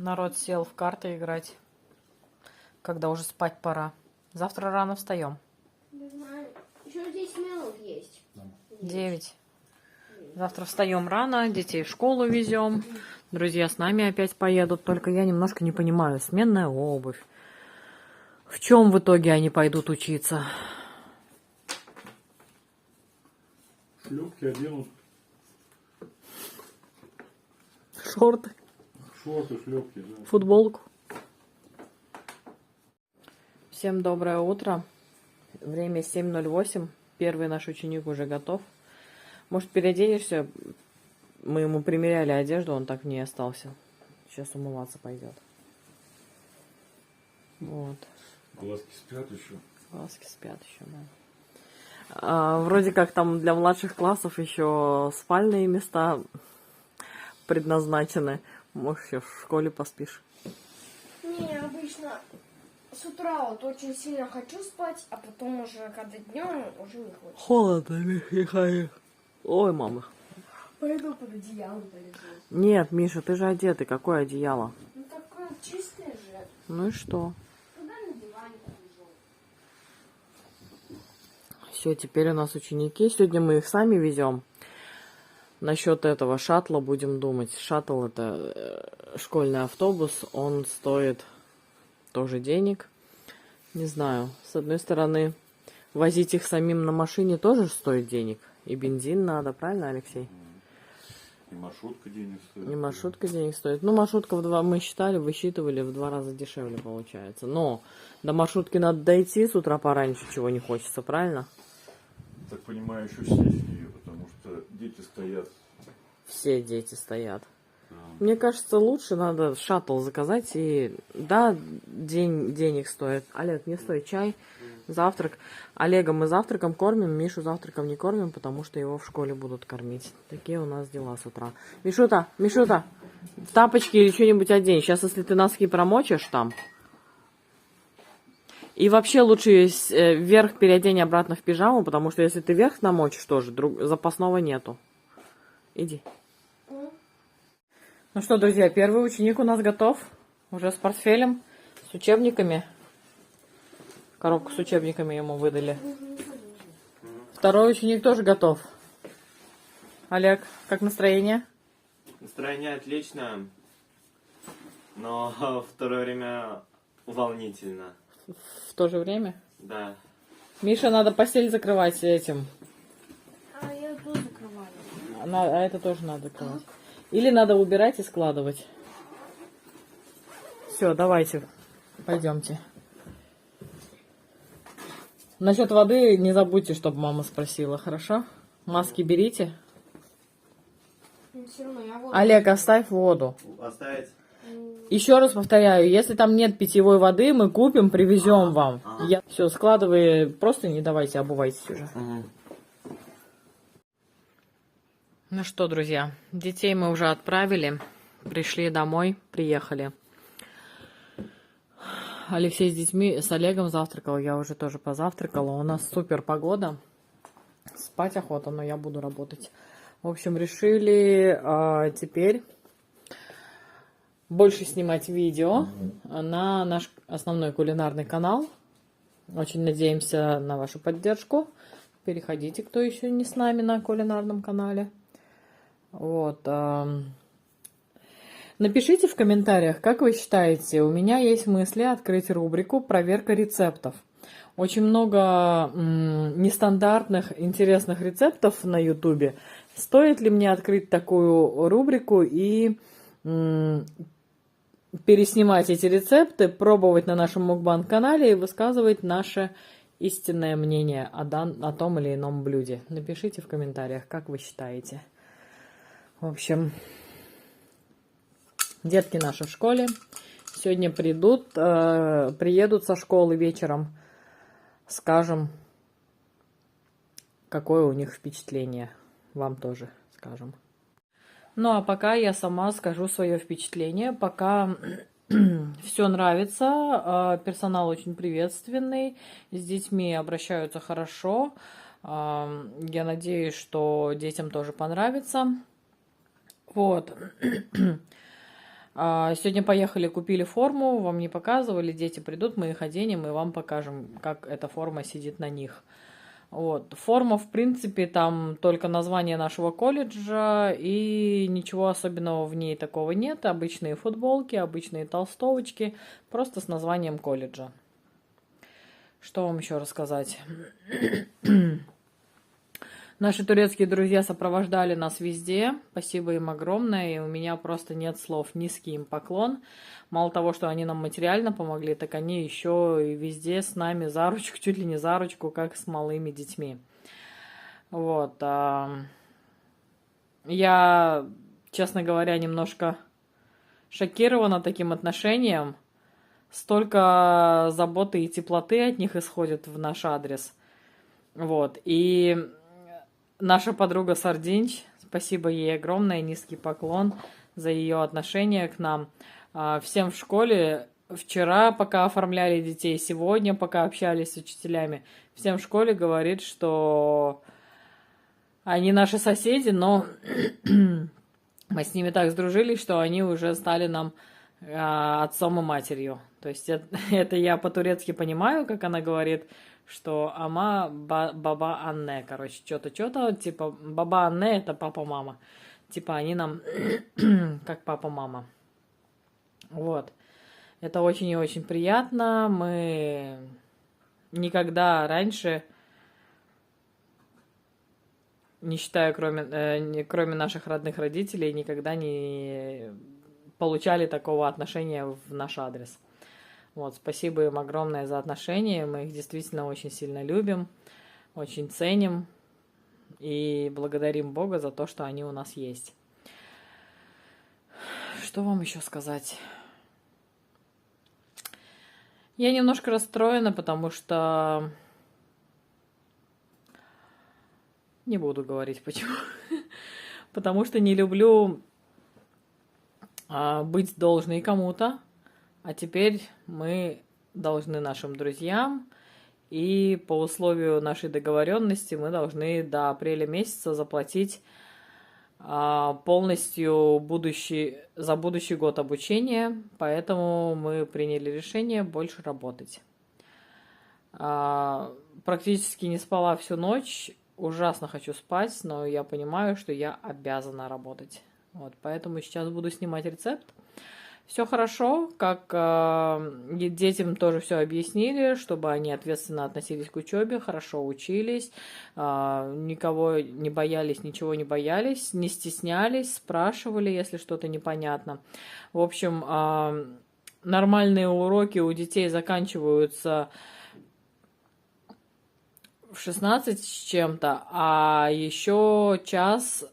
Народ сел в карты играть, когда уже спать пора. Завтра рано встаем. Не знаю. Еще 10 минут есть. 9. Завтра встаем рано, детей в школу везем. Друзья с нами опять поедут. Только я немножко не понимаю. Сменная обувь. В чем в итоге они пойдут учиться? Шлепки оденут. Шорты. Шорты, шлепки, да. Футболку. Всем доброе утро. Время 7:08. Первый наш ученик уже готов. Может, переоденешься? Мы ему примеряли одежду, он так в ней остался. Сейчас умываться пойдет. Вот. Глазки спят еще. Глазки спят еще, да. Вроде как там для младших классов еще спальные места предназначены. Может, еще в школе поспишь. Не, обычно с утра вот очень сильно хочу спать, а потом уже, когда днем, уже не хочется. Холодно, Михаил. Ой, мама. Пойду под одеялом полежу. Нет, Миша, ты же одетый. Какое одеяло? Ну такое чистое же. Ну и что? Туда на диване полежу. Все, теперь у нас ученики. Сегодня мы их сами везем. Насчет этого шаттла будем думать. Шаттл — это школьный автобус. Он стоит тоже денег. Не знаю. С одной стороны, возить их самим на машине тоже стоит денег. И бензин надо, правильно, Алексей? И маршрутка денег стоит. И маршрутка денег стоит. Ну, маршрутка мы считали, высчитывали, в 2 раза дешевле получается. Но до маршрутки надо дойти с утра пораньше, чего не хочется, правильно? Так понимаю, еще сесть ее, потому что дети стоят. Все дети стоят. Да. Мне кажется, лучше надо шаттл заказать и, да, денег стоит. Олег, не стоит чай, завтрак. Олега мы завтраком кормим, Мишу завтраком не кормим, потому что его в школе будут кормить. Такие у нас дела с утра. Мишута, тапочки или что-нибудь одень. Сейчас, если ты носки промочишь там. И вообще лучше вверх переодень обратно в пижаму, потому что если ты вверх намочишь тоже, запасного нету. Иди. Ну что, друзья, первый ученик у нас готов. Уже с портфелем, с учебниками. Коробку с учебниками ему выдали. Второй ученик тоже готов. Олег, как настроение? Настроение отлично, но в то же время волнительно. В то же время? Да. Миша, надо постель закрывать этим. А я тут закрываю. А это тоже надо закрывать. Или надо убирать и складывать. Все, давайте, пойдемте. Насчет воды не забудьте, чтобы мама спросила, хорошо? Маски берите. Но все равно я вот. Олег, оставь воду. Оставить? Еще раз повторяю, если там нет питьевой воды, мы купим, привезем вам. Все, складывай, просто не давайте, обувайтесь уже. Ну что, друзья, детей мы уже отправили, пришли домой, приехали. Алексей с детьми, с Олегом завтракал, я уже тоже позавтракала. У нас супер погода, спать охота, но я буду работать. В общем, решили теперь больше снимать видео на наш основной кулинарный канал. Очень надеемся на вашу поддержку. Переходите, кто еще не с нами на кулинарном канале. Вот. Напишите в комментариях, как вы считаете, у меня есть мысли открыть рубрику «Проверка рецептов». Очень много нестандартных, интересных рецептов на ютубе. Стоит ли мне открыть такую рубрику и переснимать эти рецепты, пробовать на нашем мукбанг-канале и высказывать наше истинное мнение о том или ином блюде? Напишите в комментариях, как вы считаете. В общем, детки наши в школе. Сегодня приедут со школы вечером. Скажем, какое у них впечатление. Вам тоже скажем. Ну, а пока я сама скажу свое впечатление. Пока все нравится. Персонал очень приветственный. С детьми обращаются хорошо. Я надеюсь, что детям тоже понравится. Вот. Сегодня поехали, купили форму, вам не показывали, дети придут, мы их оденем и вам покажем, как эта форма сидит на них. Вот. Форма, в принципе, там только название нашего колледжа, и ничего особенного в ней такого нет. Обычные футболки, обычные толстовочки, просто с названием колледжа. Что вам еще рассказать? Наши турецкие друзья сопровождали нас везде. Спасибо им огромное. И у меня просто нет слов. Низкий им поклон. Мало того, что они нам материально помогли, так они еще и везде с нами за ручку, чуть ли не за ручку, как с малыми детьми. Вот. Я, честно говоря, немножко шокирована таким отношением. Столько заботы и теплоты от них исходит в наш адрес. Вот. И наша подруга Сардинч, спасибо ей огромное, низкий поклон за ее отношение к нам. Всем в школе, вчера, пока оформляли детей, сегодня, пока общались с учителями, всем в школе говорит, что они наши соседи, но мы с ними так сдружились, что они уже стали нам отцом и матерью. То есть это я по-турецки понимаю, как она говорит, что ама баба Анне, короче, что-то, типа баба Анне это папа-мама. Типа они нам как папа-мама. Вот. Это очень и очень приятно. Мы никогда раньше, не считая кроме наших родных родителей, никогда не получали такого отношения в наш адрес. Вот, спасибо им огромное за отношения. Мы их действительно очень сильно любим, очень ценим и благодарим Бога за то, что они у нас есть. Что вам еще сказать? Я немножко расстроена, потому что... Не буду говорить почему. Потому что не люблю быть должной кому-то. А теперь мы должны нашим друзьям, и по условию нашей договоренности мы должны до апреля месяца заплатить полностью за будущий год обучения, поэтому мы приняли решение больше работать. Практически не спала всю ночь, ужасно хочу спать, но я понимаю, что я обязана работать. Вот, поэтому сейчас буду снимать рецепт. Все хорошо, как детям тоже все объяснили, чтобы они ответственно относились к учебе, хорошо учились, никого не боялись, ничего не боялись, не стеснялись, спрашивали, если что-то непонятно. В общем, нормальные уроки у детей заканчиваются в 16 с чем-то, а еще час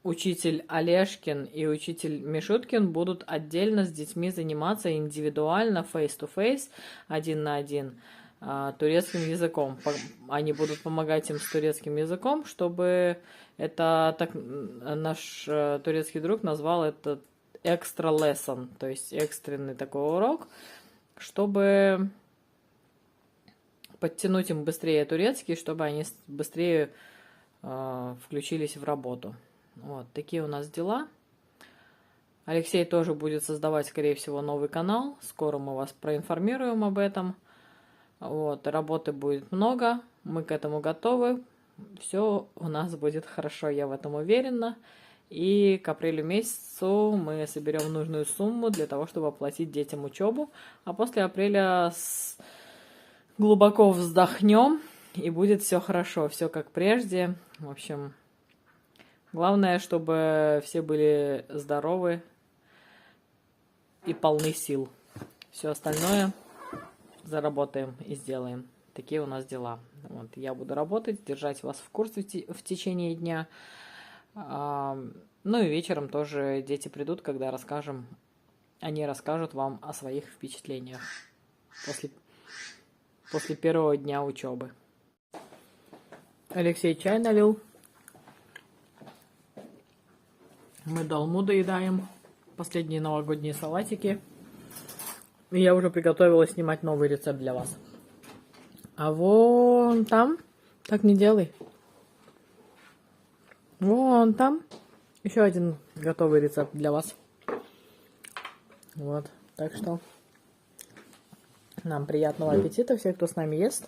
учитель Олешкин и учитель Мишуткин будут отдельно с детьми заниматься индивидуально, face-to-face, один на один, турецким языком. Они будут помогать им с турецким языком, чтобы это, так наш турецкий друг назвал это extra lesson, то есть экстренный такой урок, чтобы подтянуть им быстрее турецкий, чтобы они быстрее включились в работу. Вот, такие у нас дела. Алексей тоже будет создавать, скорее всего, новый канал. Скоро мы вас проинформируем об этом. Вот, работы будет много, мы к этому готовы. Все у нас будет хорошо, я в этом уверена. И к апрелю месяцу мы соберем нужную сумму для того, чтобы оплатить детям учебу. А после апреля глубоко вздохнем, и будет все хорошо, все как прежде. В общем... Главное, чтобы все были здоровы и полны сил. Все остальное заработаем и сделаем. Такие у нас дела. Вот, я буду работать, держать вас в курсе в течение дня. Ну и вечером тоже дети придут, когда расскажем. Они расскажут вам о своих впечатлениях после первого дня учебы. Алексей чай налил. Мы долму доедаем, последние новогодние салатики. И я уже приготовилась снимать новый рецепт для вас. А вон там, так не делай. Вон там еще один готовый рецепт для вас. Вот, так что нам приятного аппетита, все, кто с нами ест.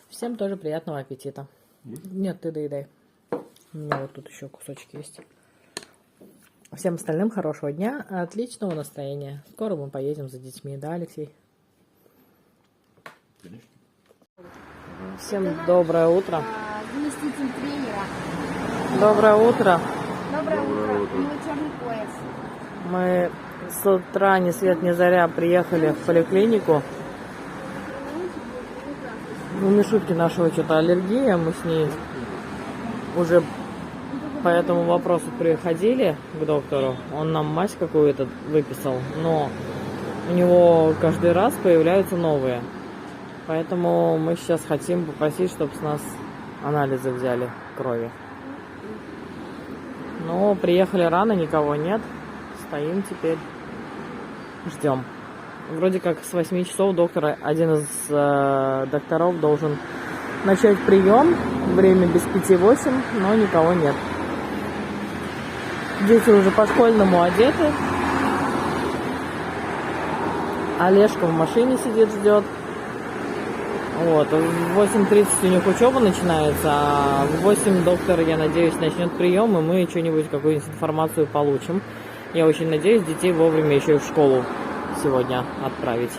Всем тоже приятного аппетита. Нет, ты доедай. У меня вот тут еще кусочки есть. Всем остальным хорошего дня, отличного настроения. Скоро мы поедем за детьми, да, Алексей? Конечно. Всем доброе утро. Заместитель тренера. Доброе утро. Доброе утро. Мы черный пояс. Мы с утра ни свет ни заря приехали в поликлинику. У Мишутки нашего что-то аллергия, мы с ней уже по этому вопросу приходили к доктору. Он нам мазь какую-то выписал, но у него каждый раз появляются новые. Поэтому мы сейчас хотим попросить, чтобы с нас анализы взяли крови. Но приехали рано, никого нет. Стоим теперь, ждем. Вроде как с 8 часов доктор, один из докторов должен начать прием. Время без 5-8, но никого нет. Дети уже по-школьному одеты. Олежка в машине сидит, ждет. Вот, в 8:30 у них учеба начинается, а в 8 доктор, я надеюсь, начнет прием, и мы что-нибудь, какую-нибудь информацию получим. Я очень надеюсь, детей вовремя еще и в школу сегодня отправить.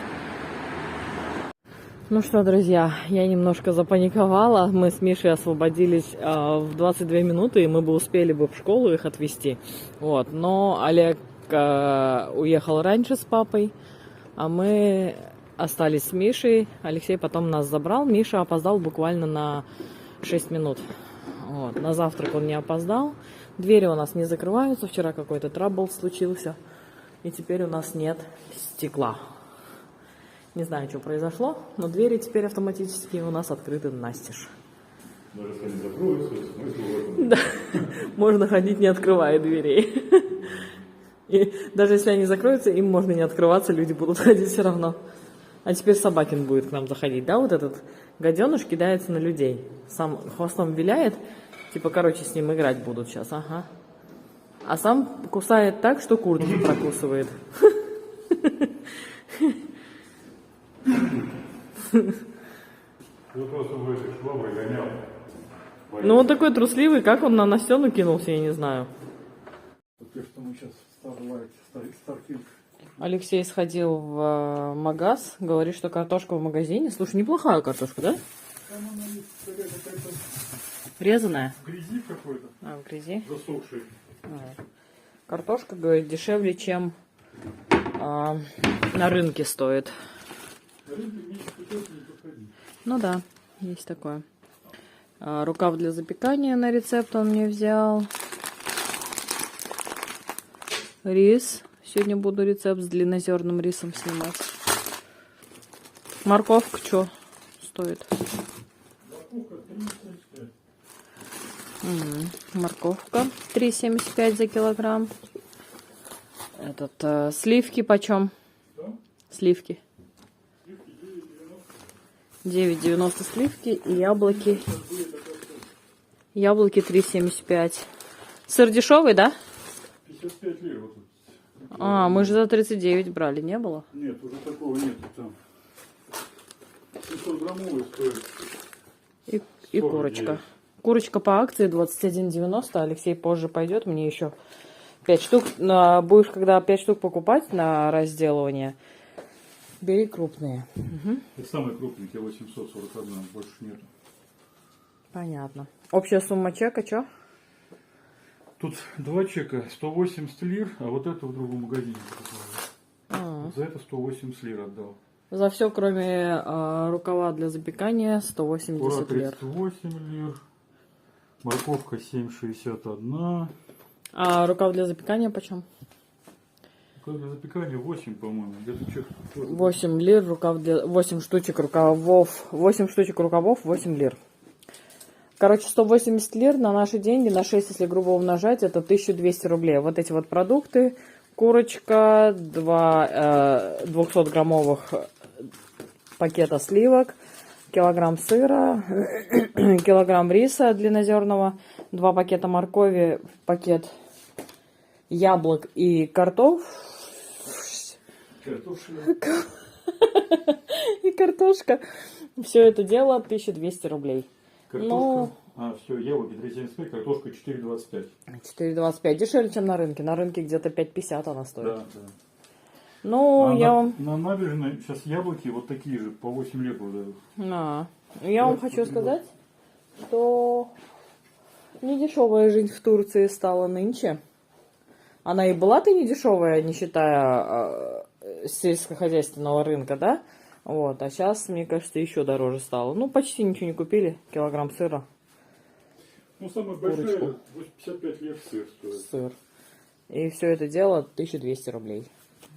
Ну что, друзья, я немножко запаниковала. Мы с Мишей освободились в 22 минуты, и мы бы успели бы в школу их отвезти. Вот, но Олег уехал раньше с папой, а мы остались с Мишей. Алексей потом нас забрал. Миша опоздал буквально на 6 минут. Вот. На завтрак он не опоздал. Двери у нас не закрываются. Вчера какой-то трабл случился. И теперь у нас нет стекла. Не знаю, что произошло, но двери теперь автоматически у нас открыты настежь. Даже если они закроются, смысл в этом. Да. Можно ходить, не открывая дверей. И даже если они закроются, им можно не открываться, люди будут ходить все равно. А теперь Собакин будет к нам заходить, да? Вот этот гаденыш кидается на людей. Сам хвостом виляет. Типа, короче, с ним играть будут сейчас, ага. А сам кусает так, что куртки прокусывает. Я просто в этой шваброй гонял. Ну, он такой трусливый, как он на стену кинулся, я не знаю. Потому что мы сейчас Старкинг. Алексей сходил в магаз, говорит, что картошка в магазине. Слушай, неплохая картошка, да? Там она есть какая-то Резаная? в грязи какой-то, А, в грязи. засохшей. Картошка, говорит, дешевле, чем на рынке стоит. На рынке меньше придется не подходить. Ну да, есть такое. Рукав для запекания на рецепт он мне взял. Рис. Сегодня буду рецепт с длиннозерным рисом снимать. Морковка что стоит? Морковка 3,75. Морковка 3,75 за килограмм. Сливки почем? Да? Сливки. 9,90 сливки и яблоки. Яблоки 3,75. Сыр дешевый, да? 55 лир вот тут. А, мы же за 39 брали, не было? Нет, уже такого нет. Там 700 граммовый стоит. И 49. курочка. Курочка по акции 21,90. Алексей позже пойдет. Мне еще 5 штук. Будешь, когда 5 штук покупать на разделывание, бери крупные. Угу. Это самый крупный, тебе 841, больше нету. Понятно. Общая сумма чека, что? Тут два чека, 180 лир, а вот это в другом магазине покупал. За это 180 лир отдал. За все, кроме рукава для запекания, 180 Кура лир. 38 лир. Морковка 7,61. А рукав для запекания почем? Рукав для запекания 8, по-моему. Где-то чек. 8 лир, 8 штучек рукавов, 8 штучек рукавов, 8 лир. Короче, 180 лир на наши деньги, на 6, если грубо умножать, это 1200 рублей. Вот эти вот продукты. Курочка, 2 200-граммовых пакета сливок, килограмм сыра, килограмм риса длиннозерного, 2 пакета моркови, пакет яблок и картоф. Картошка. И картошка. Все это дело 1200 рублей. Картошка. Ну, Все, яблоки 3,75, картошка 4,25. 4,25. Дешевле, чем на рынке. На рынке где-то 5,50 она стоит. Да, да. Ну, я вам... На набережной сейчас яблоки вот такие же, по 8 лет продают. Я вам хочу сказать, что недешевая жизнь в Турции стала нынче. Она и была-то не дешевая, не считая сельскохозяйственного рынка, да? Вот, а сейчас, мне кажется, еще дороже стало. Ну, почти ничего не купили. Килограмм сыра. Ну, самое большое, 55 лет сыр стоит. Сыр. И все это дело 1200 рублей.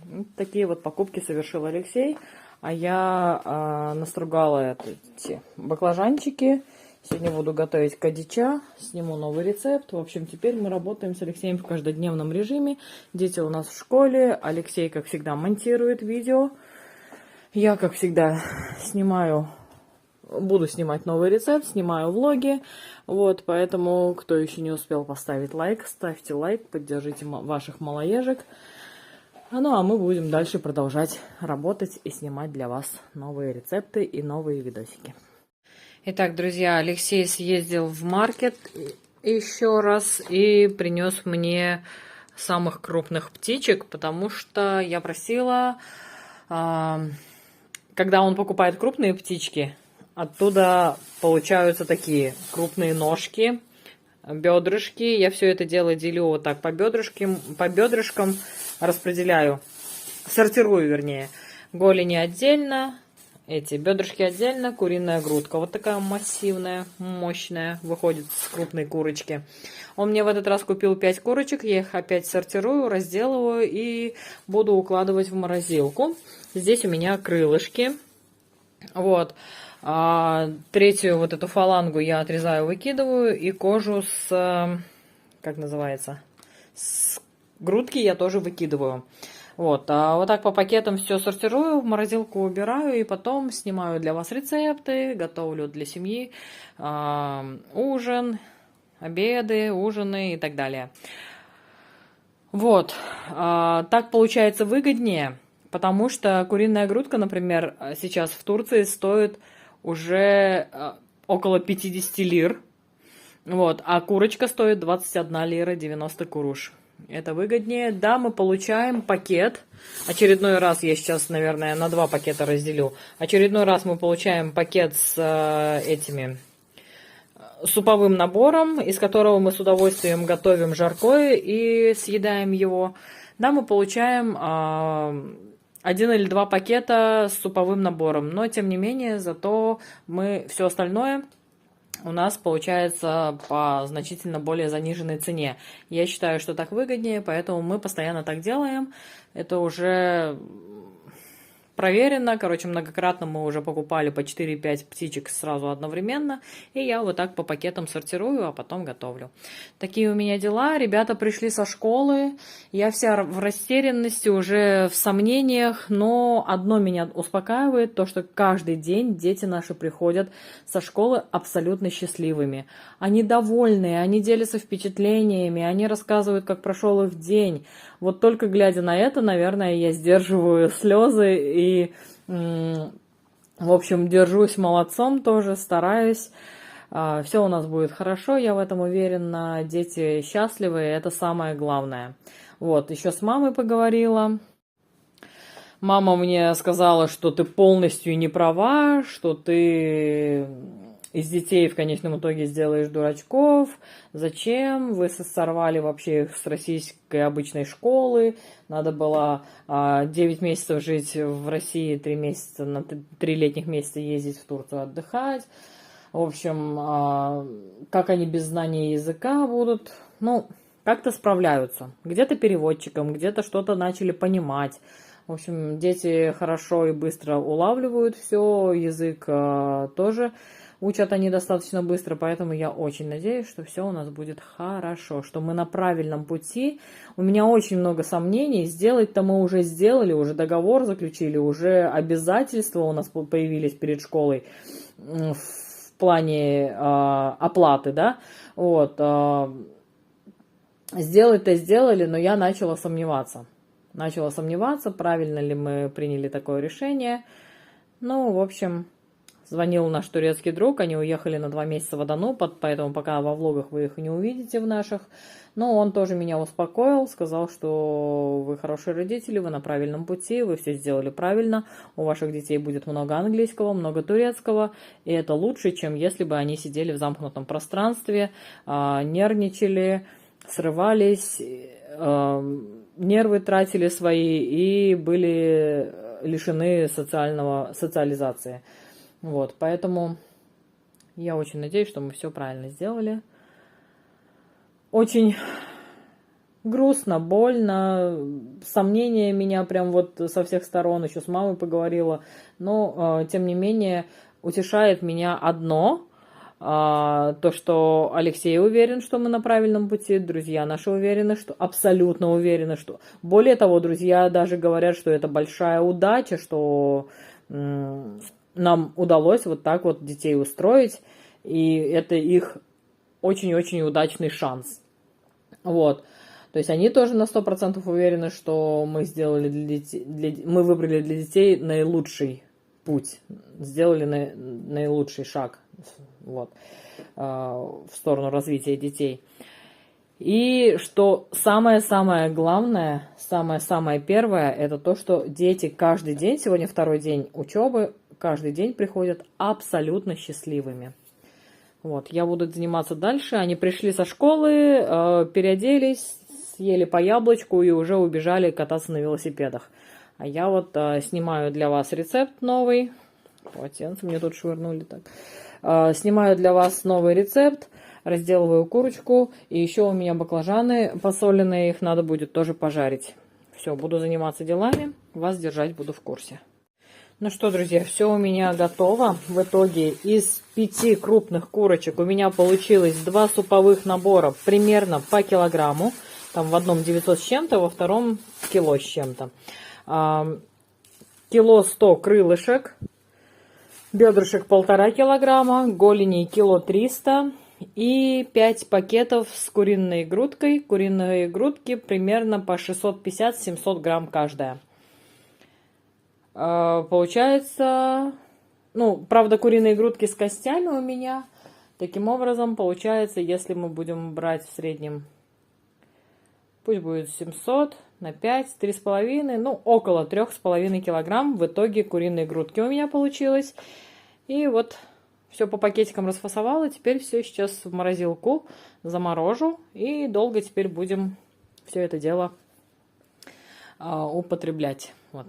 Вот такие вот покупки совершил Алексей. А я настругала эти баклажанчики. Сегодня буду готовить кадича. Сниму новый рецепт. В общем, теперь мы работаем с Алексеем в каждодневном режиме. Дети у нас в школе. Алексей, как всегда, монтирует видео. Я, как всегда, буду снимать новый рецепт, снимаю влоги. Вот, поэтому, кто еще не успел поставить лайк, ставьте лайк, поддержите ваших малоежек. Ну, а мы будем дальше продолжать работать и снимать для вас новые рецепты и новые видосики. Итак, друзья, Алексей съездил в маркет еще раз и принес мне самых крупных птичек, потому что я просила, когда он покупает крупные птички, оттуда получаются такие крупные ножки, бедрышки. Я все это дело делю вот так по бедрышкам, распределяю, сортирую, вернее. Голени отдельно, эти бедрышки отдельно, куриная грудка. Вот такая массивная, мощная, выходит с крупной курочки. Он мне в этот раз купил 5 курочек, я их опять сортирую, разделываю и буду укладывать в морозилку. Здесь у меня крылышки. Вот. Третью вот эту фалангу я отрезаю, выкидываю, и кожу как называется, с грудки я тоже выкидываю. Вот, вот так по пакетам все сортирую, в морозилку убираю, и потом снимаю для вас рецепты, готовлю для семьи ужин, обеды, ужины и так далее. Вот, так получается выгоднее, потому что куриная грудка, например, сейчас в Турции стоит уже около 50 лир, вот, а курочка стоит 21 лира 90 куруш. Это выгоднее. Да, мы получаем пакет. Очередной раз, я сейчас, наверное, на 2 пакета разделю. Очередной раз мы получаем пакет с суповым набором, из которого мы с удовольствием готовим жаркое и съедаем его. Да, мы получаем 1 или 2 пакета с суповым набором. Но, тем не менее, зато мы все остальное у нас получается по значительно более заниженной цене. Я считаю, что так выгоднее, поэтому мы постоянно так делаем. Это уже проверено. Короче, многократно мы уже покупали по 4-5 птичек сразу одновременно. И я вот так по пакетам сортирую, а потом готовлю. Такие у меня дела. Ребята пришли со школы. Я вся в растерянности, уже в сомнениях. Но одно меня успокаивает, то, что каждый день дети наши приходят со школы абсолютно счастливыми. Они довольные, они делятся впечатлениями, они рассказывают, как прошел их день. Вот только глядя на это, наверное, я сдерживаю слезы и, в общем, держусь молодцом тоже, стараюсь. Все у нас будет хорошо, я в этом уверена. Дети счастливы, это самое главное. Вот, еще с мамой поговорила. Мама мне сказала, что ты полностью не права, что ты из детей в конечном итоге сделаешь дурачков. Зачем? Вы сорвали вообще их с российской обычной школы. Надо было 9 месяцев жить в России, 3 месяца, на 3 летних месяца ездить в Турцию отдыхать. В общем, как они без знания языка будут? Ну, как-то справляются. Где-то переводчиком, где-то что-то начали понимать. В общем, дети хорошо и быстро улавливают все, язык тоже учат они достаточно быстро, поэтому я очень надеюсь, что все у нас будет хорошо, что мы на правильном пути. У меня очень много сомнений. Сделать-то мы уже сделали, уже договор заключили, уже обязательства у нас появились перед школой в плане оплаты, да. Вот. Сделать-то сделали, но я начала сомневаться. начала сомневаться, правильно ли мы приняли такое решение. Ну, в общем, звонил наш турецкий друг, они уехали на 2 месяца в Адану, поэтому пока во влогах вы их не увидите в наших. Но он тоже меня успокоил, сказал, что вы хорошие родители, вы на правильном пути, вы все сделали правильно, у ваших детей будет много английского, много турецкого, и это лучше, чем если бы они сидели в замкнутом пространстве, нервничали, срывались, нервы тратили свои и были лишены социализации. Вот, поэтому я очень надеюсь, что мы все правильно сделали. Очень грустно, больно, сомнения меня прям вот со всех сторон, еще с мамой поговорила, но, тем не менее, утешает меня одно, то, что Алексей уверен, что мы на правильном пути, друзья наши уверены, что абсолютно уверены, что... Более того, друзья даже говорят, что это большая удача, что нам удалось вот так вот детей устроить, и это их очень-очень удачный шанс. Вот. То есть они тоже на 100% уверены, что мы сделали мы выбрали для детей наилучший путь, сделали наилучший шаг вот, в сторону развития детей. И что самое-самое главное, самое-самое первое, это то, что дети каждый день, сегодня 2-й день учебы, каждый день приходят абсолютно счастливыми. Вот, я буду заниматься дальше. Они пришли со школы, переоделись, съели по яблочку и уже убежали кататься на велосипедах. А я вот снимаю для вас рецепт новый. Полотенце мне тут швырнули так. Снимаю для вас новый рецепт, разделываю курочку. И еще у меня баклажаны посоленные, их надо будет тоже пожарить. Все, буду заниматься делами, вас держать буду в курсе. Ну что, друзья, все у меня готово. В итоге из 5 крупных курочек у меня получилось 2 суповых набора примерно по килограмму. Там в одном 900 с чем-то, во втором кило с чем-то. Кило 100 крылышек, бедрышек 1,5 килограмма, голеней кило 300 и 5 пакетов с куриной грудкой. Куриные грудки примерно по 650-700 грамм каждая. Получается, ну, правда, куриные грудки с костями у меня. Таким образом, получается, если мы будем брать в среднем, пусть будет 700 на 5, 3,5, ну, около 3,5 килограмм в итоге куриные грудки у меня получилось. И вот все по пакетикам расфасовала. Теперь все сейчас в морозилку заморожу. И долго теперь будем все это дело употреблять. Вот.